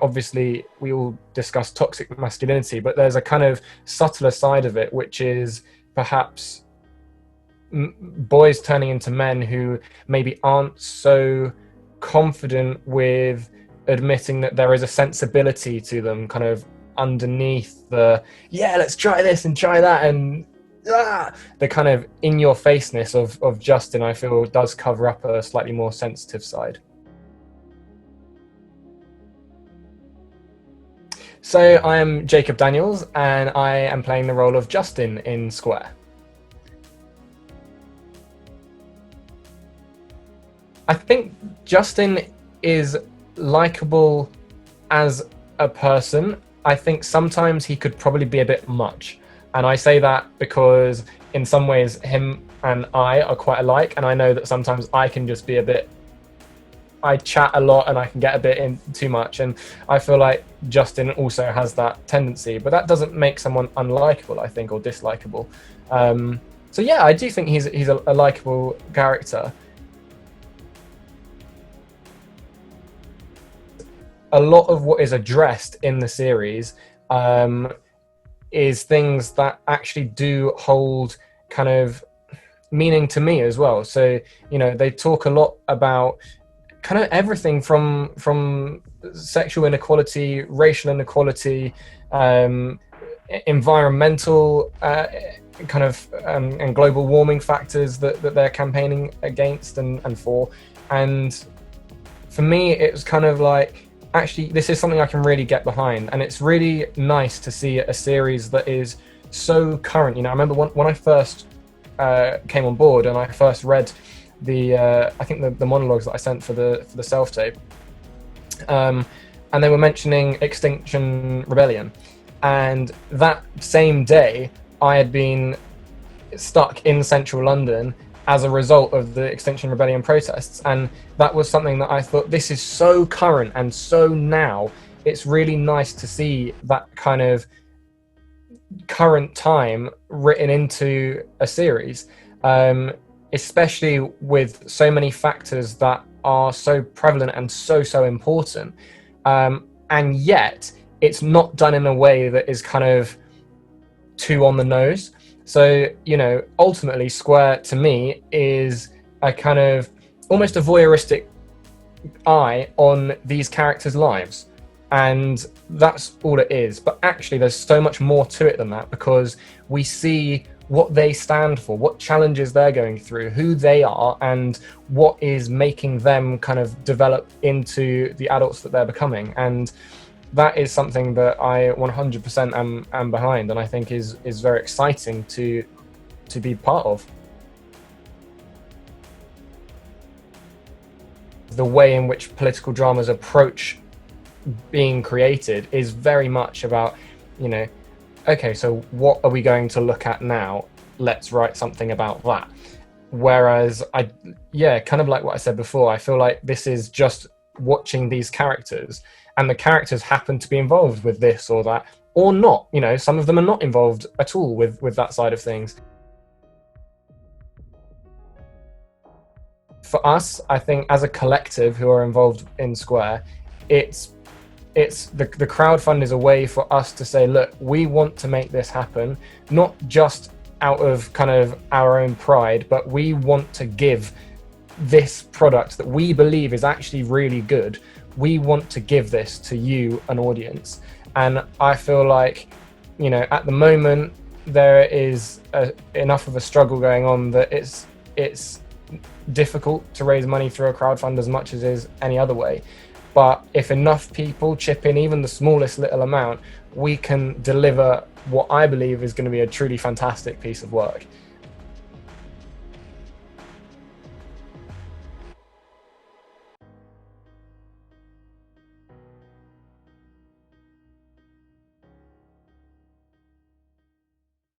obviously we all discuss toxic masculinity, but there's a kind of subtler side of it, which is perhaps boys turning into men who maybe aren't so confident with admitting that there is a sensibility to them kind of underneath the, yeah, let's try this and try that, and the kind of in-your-faceness of Justin, I feel, does cover up a slightly more sensitive side. So I am Jacob Daniels, and I am playing the role of Justin in Square. I think Justin is likable as a person. I think sometimes he could probably be a bit much. And I say that because in some ways him and I are quite alike, and I know that sometimes I can just be a bit, I chat a lot and I can get a bit in too much, and I feel like Justin also has that tendency, but that doesn't make someone unlikable, I think, or dislikable. So yeah, I do think he's a likable character. A lot of what is addressed in the series is things that actually do hold kind of meaning to me as well. So, they talk a lot about kind of everything from sexual inequality, racial inequality, environmental kind of and global warming factors that they're campaigning against and for. And for me, it was kind of like, actually, this is something I can really get behind, and it's really nice to see a series that is so current. I remember when I first came on board and I first read I think the monologues that I sent for the self-tape, and they were mentioning Extinction Rebellion, and that same day I had been stuck in central London as a result of the Extinction Rebellion protests. And that was something that I thought, this is so current and so now. It's really nice to see that kind of current time written into a series, especially with so many factors that are so prevalent and so important. And yet it's not done in a way that is kind of too on the nose. So, ultimately Square to me is a kind of almost a voyeuristic eye on these characters' lives. And that's all it is. But actually there's so much more to it than that, because we see what they stand for, what challenges they're going through, who they are, and what is making them kind of develop into the adults that they're becoming. And that is something that I 100% am behind, and I think is very exciting to be part of. The way in which political dramas approach being created is very much about, okay, so what are we going to look at now? Let's write something about that. Whereas kind of like what I said before, I feel like this is just watching these characters, and the characters happen to be involved with this or that, or not. Some of them are not involved at all with that side of things. For us, I think as a collective who are involved in Square, it's the crowdfund is a way for us to say, look, we want to make this happen, not just out of kind of our own pride, but we want to give this product that we believe is actually really good. We want to give this to you, an audience. And I feel like, at the moment there is enough of a struggle going on that it's difficult to raise money through a crowdfund as much as is any other way. But if enough people chip in even the smallest little amount, we can deliver what I believe is going to be a truly fantastic piece of work.